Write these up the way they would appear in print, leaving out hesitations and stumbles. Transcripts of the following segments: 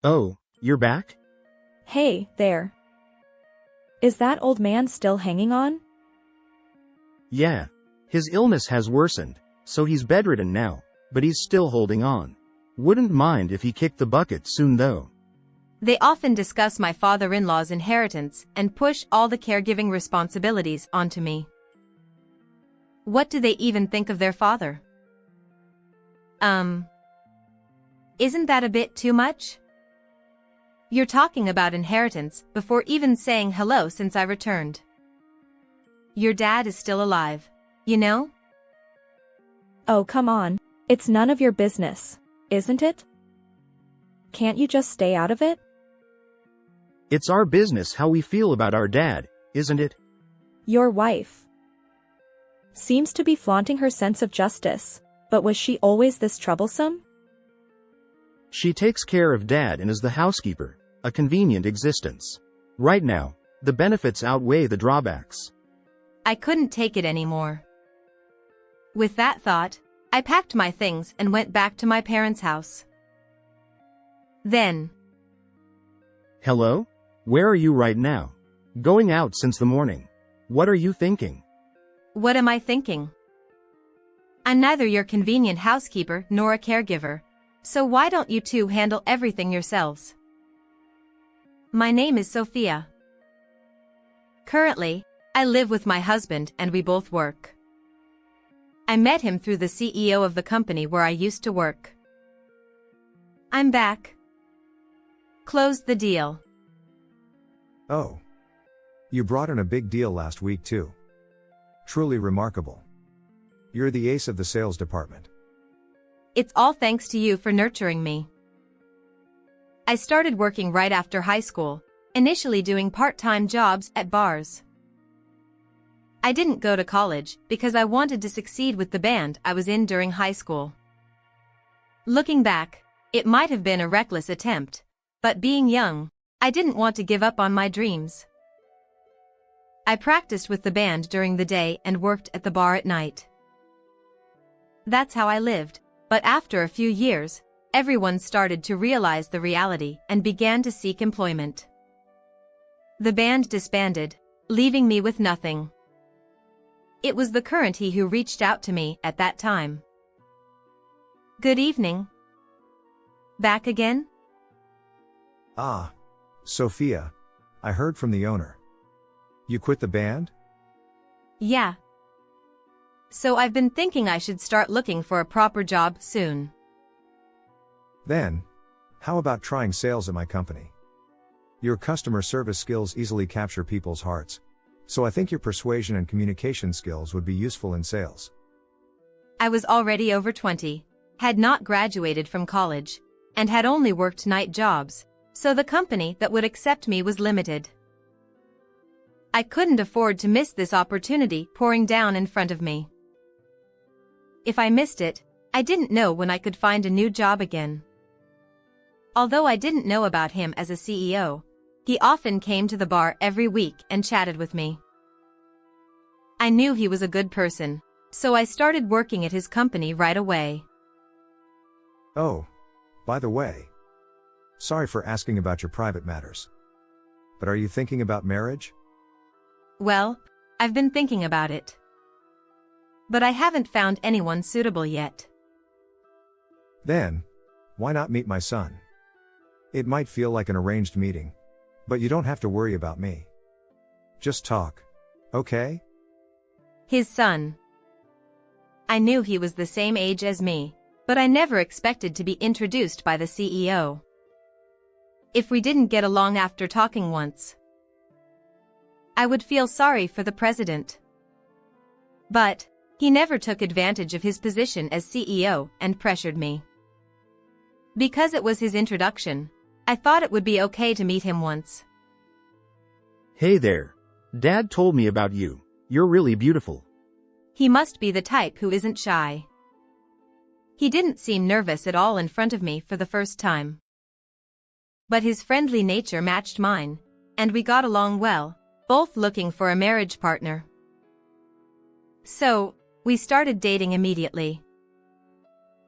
Oh, you're back? Hey, there. Is that old man still hanging on? Yeah. His illness has worsened, so he's bedridden now, but he's still holding on. Wouldn't mind if he kicked the bucket soon though. They often discuss my father-in-law's inheritance and push all the caregiving responsibilities onto me. What do they even think of their father? Isn't that a bit too much? You're talking about inheritance before even saying hello since I returned. Your dad is still alive, you know? Oh, come on. It's none of your business, isn't it? Can't you just stay out of it? It's our business how we feel about our dad, isn't it? Your wife seems to be flaunting her sense of justice, but was she always this troublesome? She takes care of Dad and is the housekeeper, a convenient existence. Right now, the benefits outweigh the drawbacks. I couldn't take it anymore. With that thought, I packed my things and went back to my parents' house. Then. Hello? Where are you right now? Going out since the morning. What are you thinking? What am I thinking? I'm neither your convenient housekeeper nor a caregiver, so why don't you two handle everything yourselves? My name is Sophia. Currently, I live with my husband and we both work. I met him through the CEO of the company where I used to work. I'm back. Closed the deal. Oh. You brought in a big deal last week too. Truly remarkable. You're the ace of the sales department. It's all thanks to you for nurturing me. I started working right after high school, initially doing part-time jobs at bars. I didn't go to college because I wanted to succeed with the band I was in during high school. Looking back, it might have been a reckless attempt, but being young, I didn't want to give up on my dreams. I practiced with the band during the day and worked at the bar at night. That's how I lived, but after a few years, everyone started to realize the reality and began to seek employment. The band disbanded, leaving me with nothing. It was the current he who reached out to me at that time. Good evening. Back again? Ah. Sophia. I heard from the owner. You quit the band? Yeah. So I've been thinking I should start looking for a proper job soon. Then, how about trying sales at my company? Your customer service skills easily capture people's hearts, so I think your persuasion and communication skills would be useful in sales. I was already over 20, had not graduated from college, and had only worked night jobs, so the company that would accept me was limited. I couldn't afford to miss this opportunity pouring down in front of me. If I missed it, I didn't know when I could find a new job again. Although I didn't know about him as a CEO, he often came to the bar every week and chatted with me. I knew he was a good person, so I started working at his company right away. Oh, by the way. Sorry for asking about your private matters. But are you thinking about marriage? Well, I've been thinking about it. But I haven't found anyone suitable yet. Then, why not meet my son? It might feel like an arranged meeting, but you don't have to worry about me. Just talk, okay? His son. I knew he was the same age as me, but I never expected to be introduced by the CEO. If we didn't get along after talking once, I would feel sorry for the president. But he never took advantage of his position as CEO and pressured me. Because it was his introduction, I thought it would be okay to meet him once. Hey there. Dad told me about you. You're really beautiful. He must be the type who isn't shy. He didn't seem nervous at all in front of me for the first time. But his friendly nature matched mine, and we got along well, both looking for a marriage partner. So, we started dating immediately.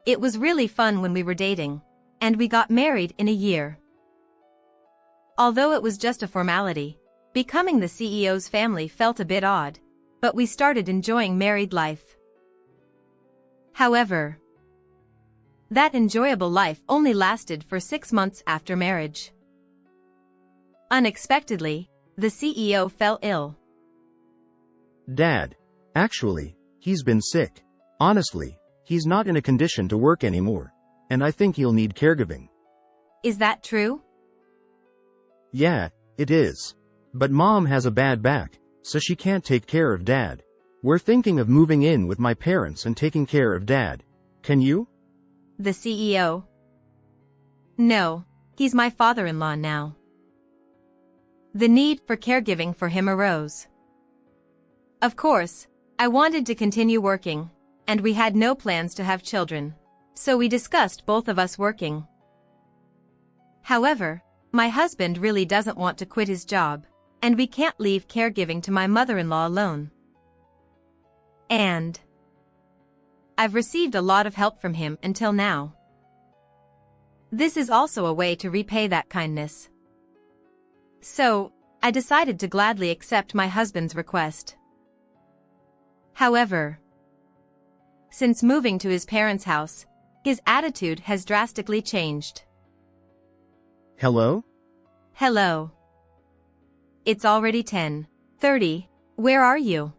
It was really fun when we were dating, and we got married in a year. Although it was just a formality, becoming the CEO's family felt a bit odd, but we started enjoying married life. However, that enjoyable life only lasted for 6 months after marriage. Unexpectedly, the CEO fell ill. Dad. Actually, he's been sick. Honestly, he's not in a condition to work anymore. And I think he'll need caregiving. Is that true? Yeah, it is. But Mom has a bad back, so she can't take care of Dad. We're thinking of moving in with my parents and taking care of Dad. Can you? The CEO. No, he's my father-in-law now. The need for caregiving for him arose. Of course, I wanted to continue working, and we had no plans to have children, so we discussed both of us working. However, my husband really doesn't want to quit his job, and we can't leave caregiving to my mother-in-law alone. And I've received a lot of help from him until now. This is also a way to repay that kindness. So, I decided to gladly accept my husband's request. However, since moving to his parents' house, his attitude has drastically changed. Hello? Hello. It's already 10:30. Where are you?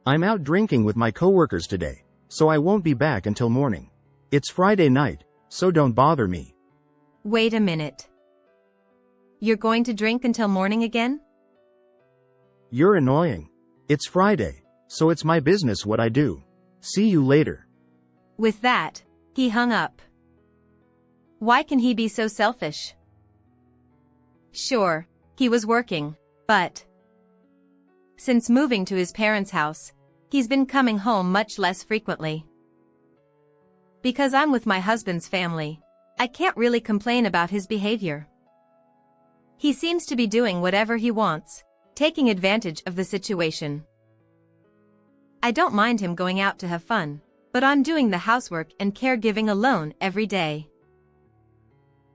I'm out drinking with my coworkers today, so I won't be back until morning. It's Friday night, so don't bother me. Wait a minute. You're going to drink until morning again? You're annoying. It's Friday, so it's my business what I do. See you later. With that, he hung up. Why can he be so selfish? Sure, he was working, but since moving to his parents' house, he's been coming home much less frequently. Because I'm with my husband's family, I can't really complain about his behavior. He seems to be doing whatever he wants, taking advantage of the situation. I don't mind him going out to have fun, but I'm doing the housework and caregiving alone every day.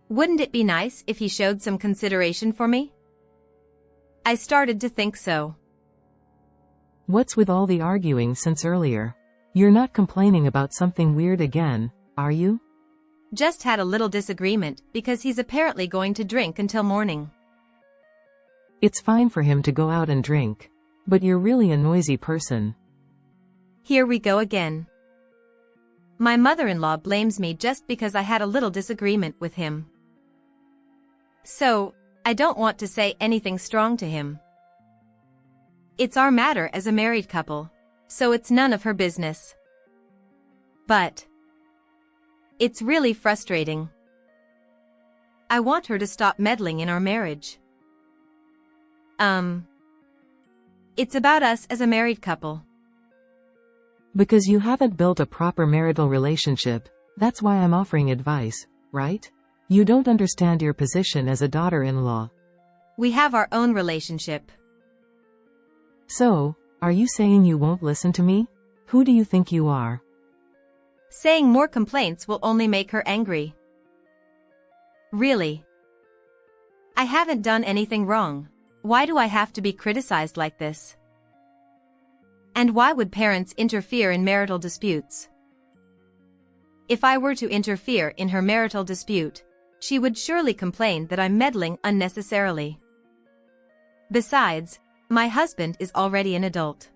Wouldn't it be nice if he showed some consideration for me? I started to think so. What's with all the arguing since earlier? You're not complaining about something weird again, are you? Just had a little disagreement because he's apparently going to drink until morning. It's fine for him to go out and drink. But you're really a noisy person. Here we go again. My mother-in-law blames me just because I had a little disagreement with him. So, I don't want to say anything strong to him. It's our matter as a married couple, so it's none of her business. But it's really frustrating. I want her to stop meddling in our marriage. It's about us as a married couple. Because you haven't built a proper marital relationship, that's why I'm offering advice, right? You don't understand your position as a daughter-in-law. We have our own relationship. So, are you saying you won't listen to me? Who do you think you are? Saying more complaints will only make her angry. Really? I haven't done anything wrong. Why do I have to be criticized like this? And why would parents interfere in marital disputes? If I were to interfere in her marital dispute, she would surely complain that I'm meddling unnecessarily. Besides, my husband is already an adult.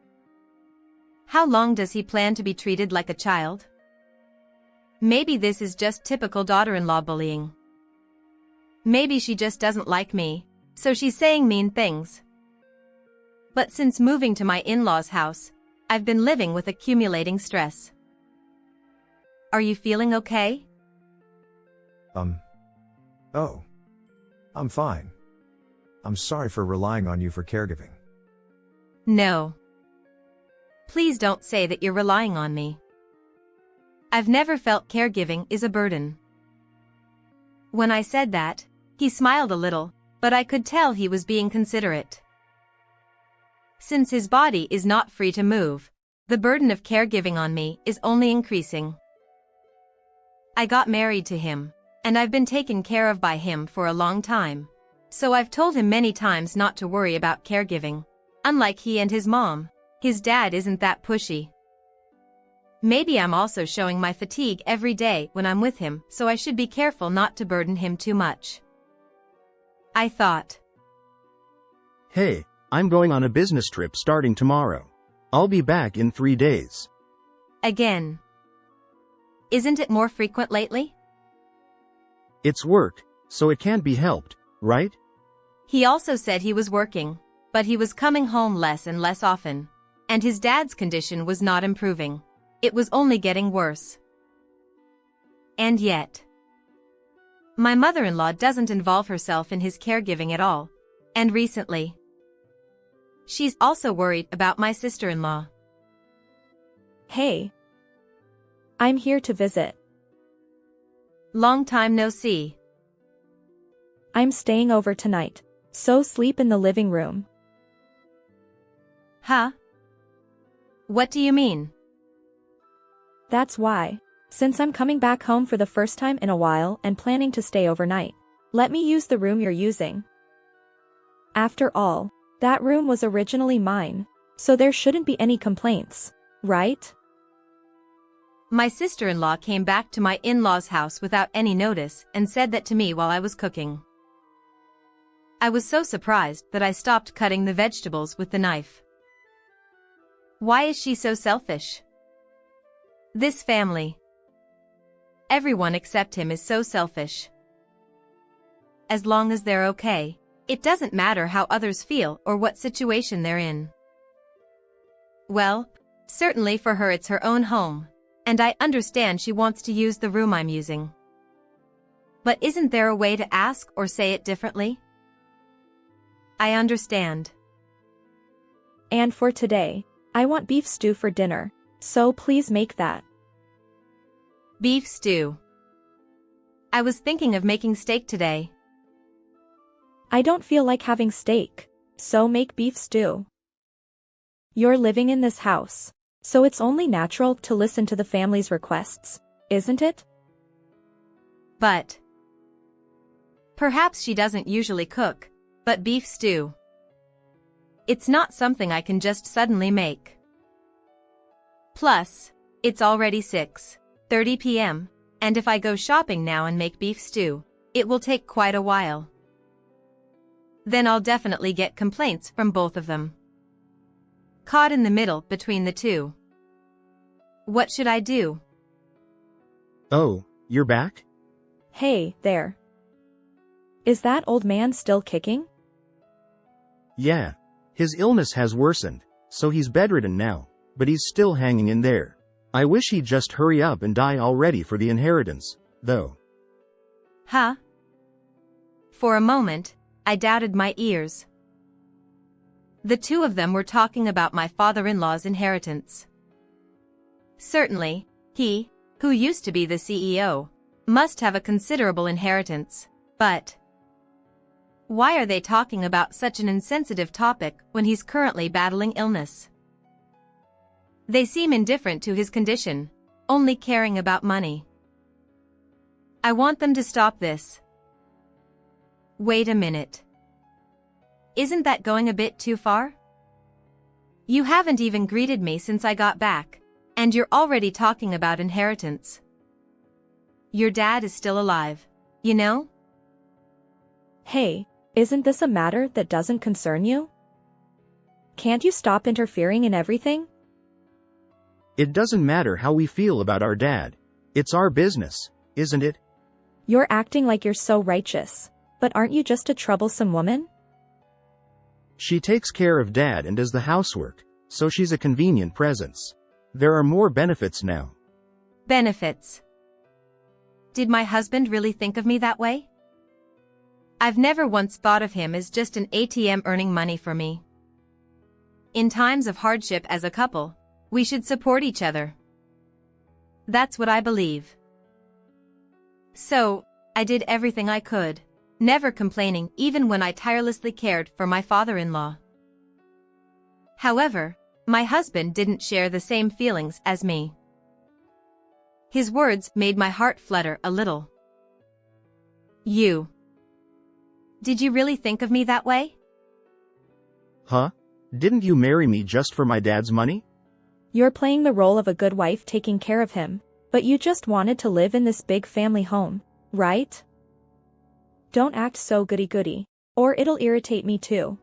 How long does he plan to be treated like a child? Maybe this is just typical daughter-in-law bullying. Maybe she just doesn't like me, so she's saying mean things. But since moving to my in-laws' house, I've been living with accumulating stress. Are you feeling okay? Oh. I'm fine. I'm sorry for relying on you for caregiving. No. Please don't say that you're relying on me. I've never felt caregiving is a burden. When I said that, he smiled a little, but I could tell he was being considerate. Since his body is not free to move, the burden of caregiving on me is only increasing. I got married to him, and I've been taken care of by him for a long time, So I've told him many times not to worry about caregiving. Unlike he and his mom, his dad isn't that pushy. Maybe I'm also showing my fatigue every day when I'm with him, so I should be careful not to burden him too much. I thought. Hey, I'm going on a business trip starting tomorrow. I'll be back in 3 days. Again. Isn't it more frequent lately? It's work, so it can't be helped, right? He also said he was working, but he was coming home less and less often. And his dad's condition was not improving. It was only getting worse. And yet, my mother-in-law doesn't involve herself in his caregiving at all. And recently, she's also worried about my sister-in-law. Hey. I'm here to visit. Long time no see. I'm staying over tonight, so sleep in the living room. Huh? What do you mean? That's why. Since I'm coming back home for the first time in a while and planning to stay overnight, let me use the room you're using. After all, that room was originally mine, so there shouldn't be any complaints, right? My sister-in-law came back to my in-laws' house without any notice and said that to me while I was cooking. I was so surprised that I stopped cutting the vegetables with the knife. Why is she so selfish? This family. Everyone except him is so selfish. As long as they're okay, it doesn't matter how others feel or what situation they're in. Well, certainly for her it's her own home, and I understand she wants to use the room I'm using. But isn't there a way to ask or say it differently? I understand. And for today, I want beef stew for dinner, so please make that. Beef stew. I was thinking of making steak today. I don't feel like having steak, so make beef stew. You're living in this house, so it's only natural to listen to the family's requests, isn't it? But perhaps she doesn't usually cook, but beef stew. It's not something I can just suddenly make. Plus, it's already 6:30 p.m., and if I go shopping now and make beef stew, it will take quite a while. Then I'll definitely get complaints from both of them. Caught in the middle between the two. What should I do? Oh, you're back? Hey, there. Is that old man still kicking? Yeah. His illness has worsened, so he's bedridden now, but he's still hanging in there. I wish he'd just hurry up and die already for the inheritance, though. Huh? For a moment, I doubted my ears. The two of them were talking about my father-in-law's inheritance. Certainly, he, who used to be the CEO, must have a considerable inheritance, but why are they talking about such an insensitive topic when he's currently battling illness? They seem indifferent to his condition, only caring about money. I want them to stop this. Wait a minute. Isn't that going a bit too far? You haven't even greeted me since I got back, and you're already talking about inheritance. Your dad is still alive, you know? Hey, isn't this a matter that doesn't concern you? Can't you stop interfering in everything? It doesn't matter how we feel about our dad. It's our business, isn't it? You're acting like you're so righteous, but aren't you just a troublesome woman? She takes care of Dad and does the housework, so she's a convenient presence. There are more benefits now. Benefits? Did my husband really think of me that way? I've never once thought of him as just an ATM earning money for me. In times of hardship as a couple, we should support each other. That's what I believe. So, I did everything I could, never complaining even when I tirelessly cared for my father-in-law. However, my husband didn't share the same feelings as me. His words made my heart flutter a little. You Did you really think of me that way? Huh? Didn't you marry me just for my dad's money? You're playing the role of a good wife taking care of him, but you just wanted to live in this big family home, right? Don't act so goody-goody, or it'll irritate me too.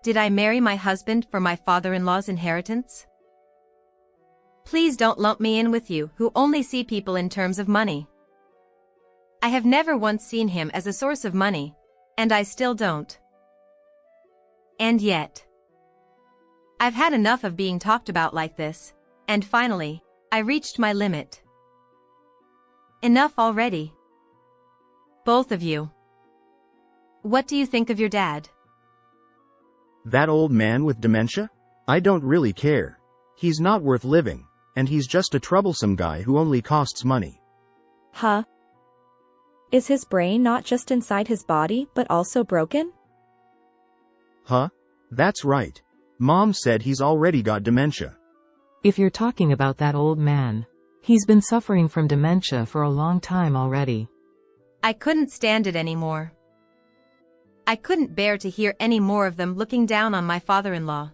Did I marry my husband for my father-in-law's inheritance? Please don't lump me in with you who only see people in terms of money. I have never once seen him as a source of money, and I still don't. And yet, I've had enough of being talked about like this, and finally, I reached my limit. Enough already. Both of you. What do you think of your dad? That old man with dementia? I don't really care. He's not worth living, and he's just a troublesome guy who only costs money. Huh? Is his brain not just inside his body but also broken? Huh? That's right. Mom said he's already got dementia. If you're talking about that old man, he's been suffering from dementia for a long time already. I couldn't stand it anymore. I couldn't bear to hear any more of them looking down on my father-in-law.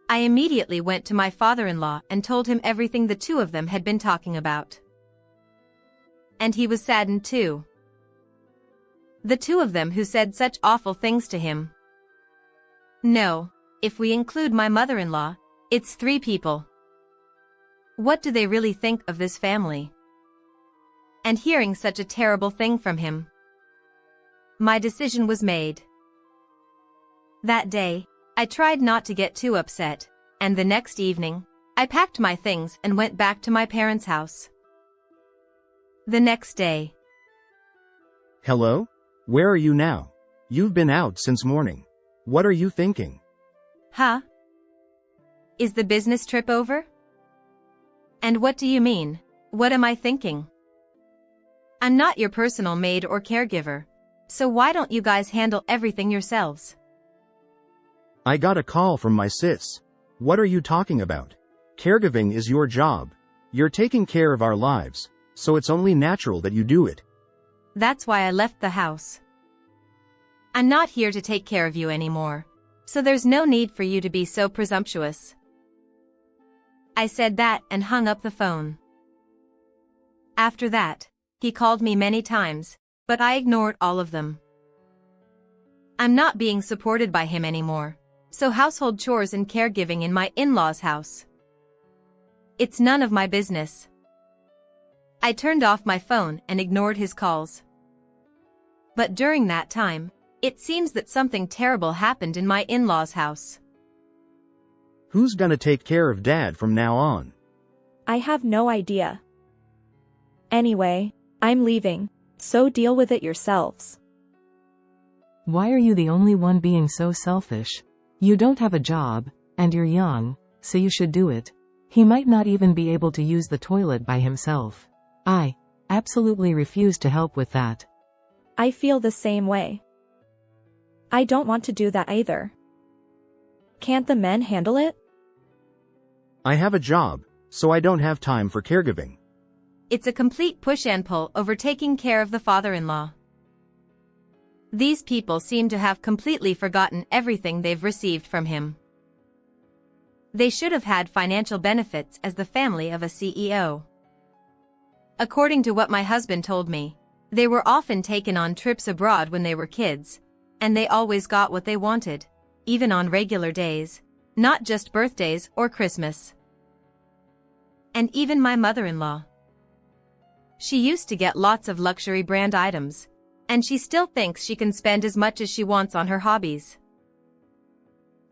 I immediately went to my father-in-law and told him everything the two of them had been talking about. And he was saddened too. The two of them who said such awful things to him. No, if we include my mother-in-law, it's 3 people. What do they really think of this family? And hearing such a terrible thing from him. My decision was made. That day, I tried not to get too upset, and the next evening, I packed my things and went back to my parents' house. The next day. Hello? Where are you now? You've been out since morning. What are you thinking? Huh? Is the business trip over? And what do you mean? What am I thinking? I'm not your personal maid or caregiver, so why don't you guys handle everything yourselves? I got a call from my sis. What are you talking about? Caregiving is your job. You're taking care of our lives, so it's only natural that you do it. That's why I left the house. I'm not here to take care of you anymore, so there's no need for you to be so presumptuous. I said that and hung up the phone. After that, he called me many times, but I ignored all of them. I'm not being supported by him anymore, so household chores and caregiving in my in-laws' house. It's none of my business. I turned off my phone and ignored his calls. But during that time, it seems that something terrible happened in my in-laws' house. Who's gonna take care of Dad from now on? I have no idea. Anyway, I'm leaving, so deal with it yourselves. Why are you the only one being so selfish? You don't have a job, and you're young, so you should do it. He might not even be able to use the toilet by himself. I absolutely refuse to help with that. I feel the same way. I don't want to do that either. Can't the men handle it? I have a job, so I don't have time for caregiving. It's a complete push and pull over taking care of the father-in-law. These people seem to have completely forgotten everything they've received from him. They should have had financial benefits as the family of a CEO. According to what my husband told me, they were often taken on trips abroad when they were kids, and they always got what they wanted, even on regular days, not just birthdays or Christmas. And even my mother-in-law. She used to get lots of luxury brand items, and she still thinks she can spend as much as she wants on her hobbies.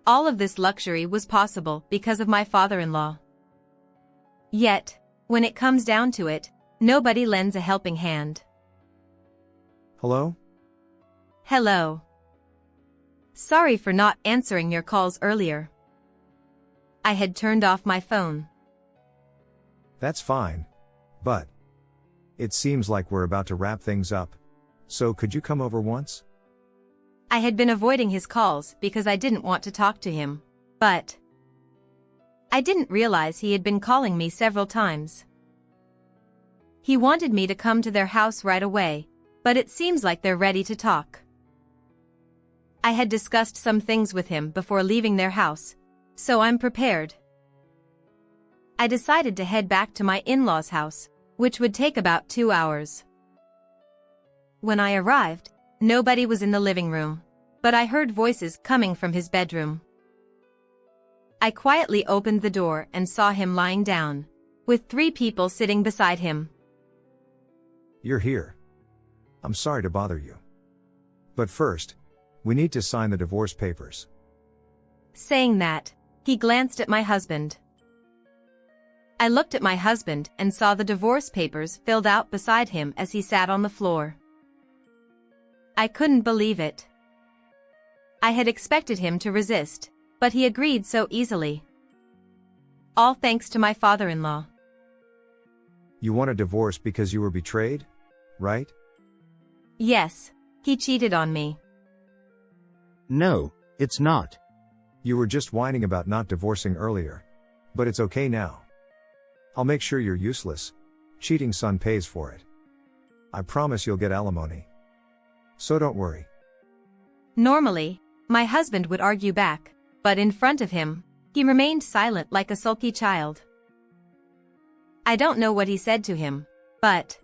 All of this luxury was possible because of my father-in-law. Yet, when it comes down to it, nobody lends a helping hand. Hello? Hello. Sorry for not answering your calls earlier. I had turned off my phone. That's fine. But it seems like we're about to wrap things up. So could you come over once? I had been avoiding his calls because I didn't want to talk to him, but I didn't realize he had been calling me several times. He wanted me to come to their house right away, but it seems like they're ready to talk. I had discussed some things with him before leaving their house, so I'm prepared. I decided to head back to my in-laws' house, which would take about 2 hours. When I arrived, nobody was in the living room, but I heard voices coming from his bedroom. I quietly opened the door and saw him lying down, with 3 people sitting beside him. You're here. I'm sorry to bother you. But first, we need to sign the divorce papers. Saying that, he glanced at my husband. I looked at my husband and saw the divorce papers filled out beside him as he sat on the floor. I couldn't believe it. I had expected him to resist, but he agreed so easily. All thanks to my father-in-law. You want a divorce because you were betrayed, right? Yes, he cheated on me. No, it's not. You were just whining about not divorcing earlier. But it's okay now. I'll make sure you're useless. Cheating son pays for it. I promise you'll get alimony. So don't worry. Normally, my husband would argue back, but in front of him, he remained silent like a sulky child. I don't know what he said to him, but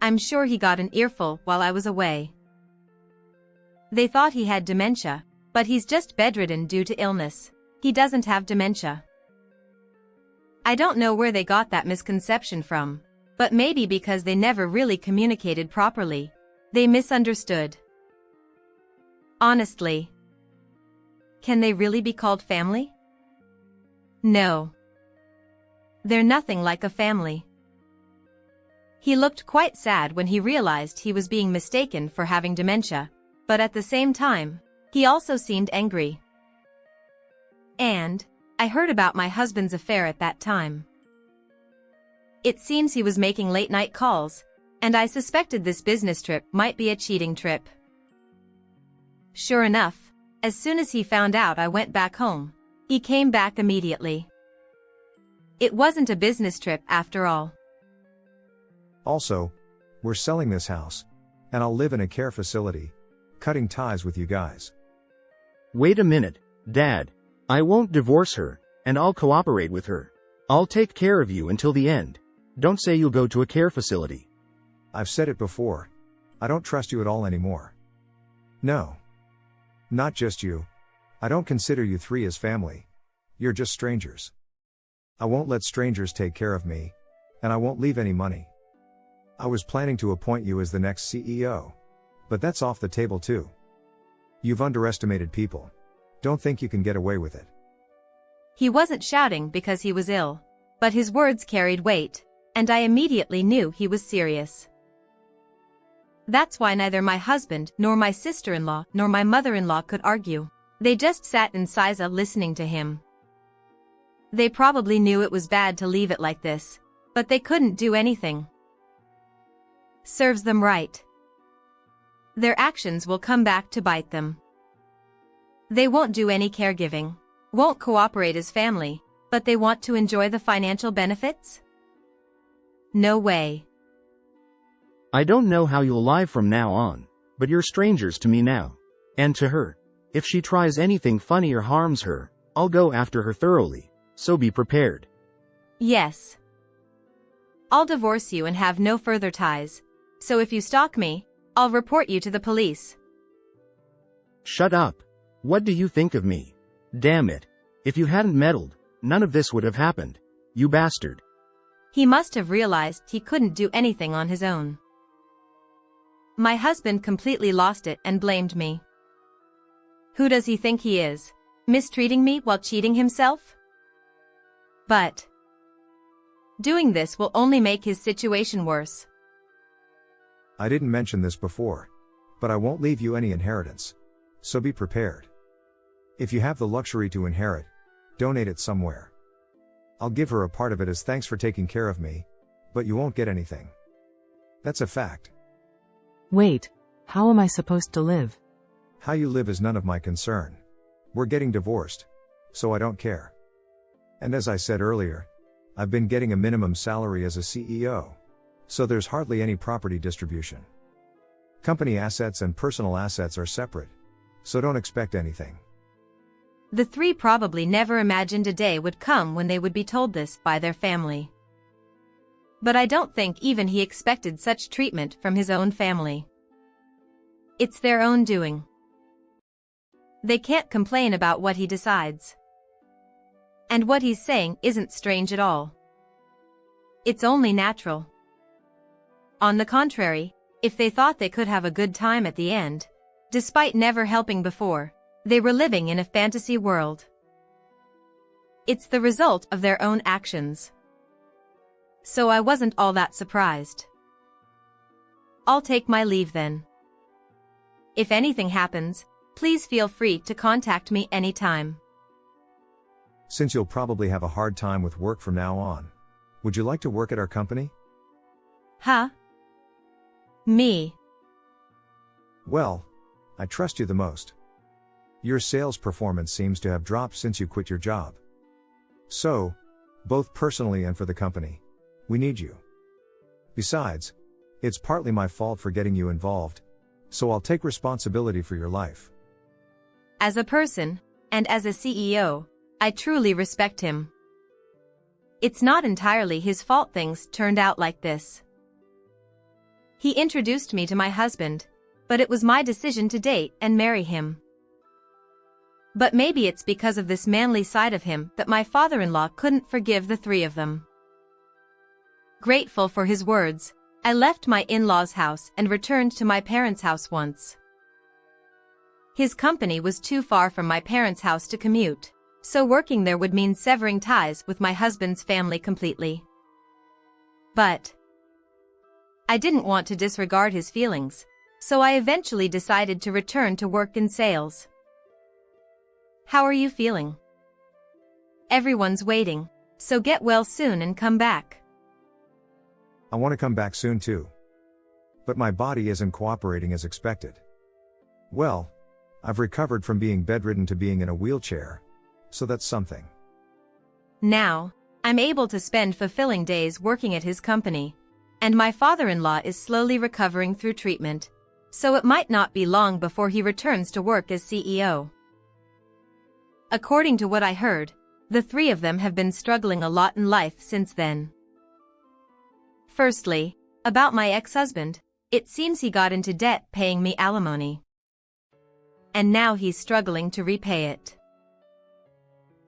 I'm sure he got an earful while I was away. They thought he had dementia, but he's just bedridden due to illness. He doesn't have dementia. I don't know where they got that misconception from, but maybe because they never really communicated properly. They misunderstood. Honestly, can they really be called family? No. They're nothing like a family. He looked quite sad when he realized he was being mistaken for having dementia, but at the same time, he also seemed angry. And I heard about my husband's affair at that time. It seems he was making late-night calls, and I suspected this business trip might be a cheating trip. Sure enough, as soon as he found out I went back home, he came back immediately. It wasn't a business trip after all. Also, we're selling this house, and I'll live in a care facility, cutting ties with you guys. Wait a minute, Dad. I won't divorce her, and I'll cooperate with her. I'll take care of you until the end. Don't say you'll go to a care facility. I've said it before. I don't trust you at all anymore. No. Not just you. I don't consider you 3 as family. You're just strangers. I won't let strangers take care of me, and I won't leave any money. I was planning to appoint you as the next CEO. But that's off the table too. You've underestimated people. Don't think you can get away with it. He wasn't shouting because he was ill, but his words carried weight, and I immediately knew he was serious. That's why neither my husband nor my sister-in-law nor my mother-in-law could argue. They just sat in Siza listening to him. They probably knew it was bad to leave it like this, but they couldn't do anything. Serves them right. Their actions will come back to bite them. They won't do any caregiving, won't cooperate as family, but they want to enjoy the financial benefits? No way. I don't know how you'll live from now on, but you're strangers to me now. And to her. If she tries anything funny or harms her, I'll go after her thoroughly, so be prepared. Yes. I'll divorce you and have no further ties, so if you stalk me, I'll report you to the police. Shut up. What do you think of me? Damn it. If you hadn't meddled, none of this would have happened. You bastard. He must have realized he couldn't do anything on his own. My husband completely lost it and blamed me. Who does he think he is? Mistreating me while cheating himself? But doing this will only make his situation worse. I didn't mention this before, but I won't leave you any inheritance. So be prepared. If you have the luxury to inherit, donate it somewhere. I'll give her a part of it as thanks for taking care of me, but you won't get anything. That's a fact. Wait, how am I supposed to live? How you live is none of my concern. We're getting divorced, so I don't care. And as I said earlier, I've been getting a minimum salary as a CEO, so there's hardly any property distribution. Company assets and personal assets are separate, so don't expect anything. The three probably never imagined a day would come when they would be told this by their family. But I don't think even he expected such treatment from his own family. It's their own doing. They can't complain about what he decides. And what he's saying isn't strange at all. It's only natural. On the contrary, if they thought they could have a good time at the end, despite never helping before, they were living in a fantasy world. It's the result of their own actions. So I wasn't all that surprised. I'll take my leave then. If anything happens, please feel free to contact me anytime. Since you'll probably have a hard time with work from now on, would you like to work at our company? Huh? Me? Well, I trust you the most. Your sales performance seems to have dropped since you quit your job. So, both personally and for the company, we need you. Besides, it's partly my fault for getting you involved, so I'll take responsibility for your life. As a person, and as a CEO, I truly respect him. It's not entirely his fault things turned out like this. He introduced me to my husband, but it was my decision to date and marry him. But maybe it's because of this manly side of him that my father-in-law couldn't forgive the three of them. Grateful for his words, I left my in-laws' house and returned to my parents' house once. His company was too far from my parents' house to commute, so working there would mean severing ties with my husband's family completely. But I didn't want to disregard his feelings, so I eventually decided to return to work in sales. How are you feeling? Everyone's waiting, so get well soon and come back. I want to come back soon too. But my body isn't cooperating as expected. Well, I've recovered from being bedridden to being in a wheelchair, so that's something. Now, I'm able to spend fulfilling days working at his company, and my father-in-law is slowly recovering through treatment, so it might not be long before he returns to work as CEO. According to what I heard, the three of them have been struggling a lot in life since then. Firstly, about my ex-husband, it seems he got into debt paying me alimony. And now he's struggling to repay it.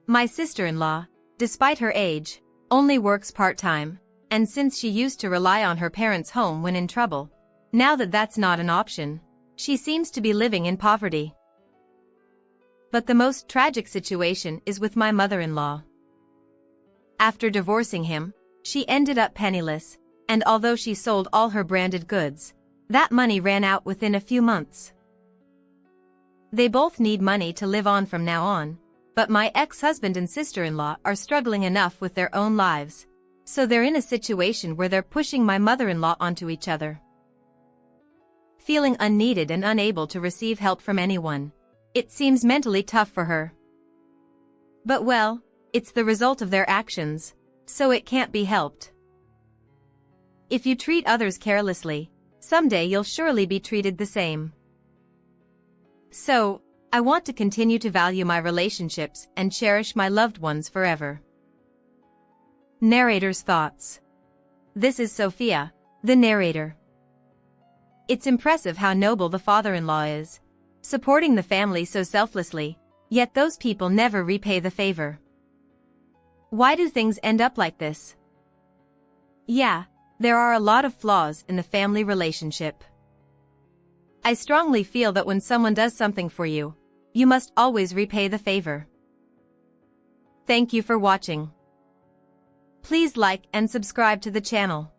My sister-in-law, despite her age, only works part-time, and since she used to rely on her parents' home when in trouble, now that that's not an option, she seems to be living in poverty. But the most tragic situation is with my mother-in-law. After divorcing him, she ended up penniless, and although she sold all her branded goods, that money ran out within a few months. They both need money to live on from now on, but my ex-husband and sister-in-law are struggling enough with their own lives, so they're in a situation where they're pushing my mother-in-law onto each other. Feeling unneeded and unable to receive help from anyone, it seems mentally tough for her. But well, it's the result of their actions, so it can't be helped. If you treat others carelessly, someday you'll surely be treated the same. So, I want to continue to value my relationships and cherish my loved ones forever. Narrator's thoughts. This is Sophia, the narrator. It's impressive how noble the father-in-law is, supporting the family so selflessly, yet those people never repay the favor. Why do things end up like this? Yeah, there are a lot of flaws in the family relationship. I strongly feel that when someone does something for you, you must always repay the favor. Thank you for watching. Please like and subscribe to the channel.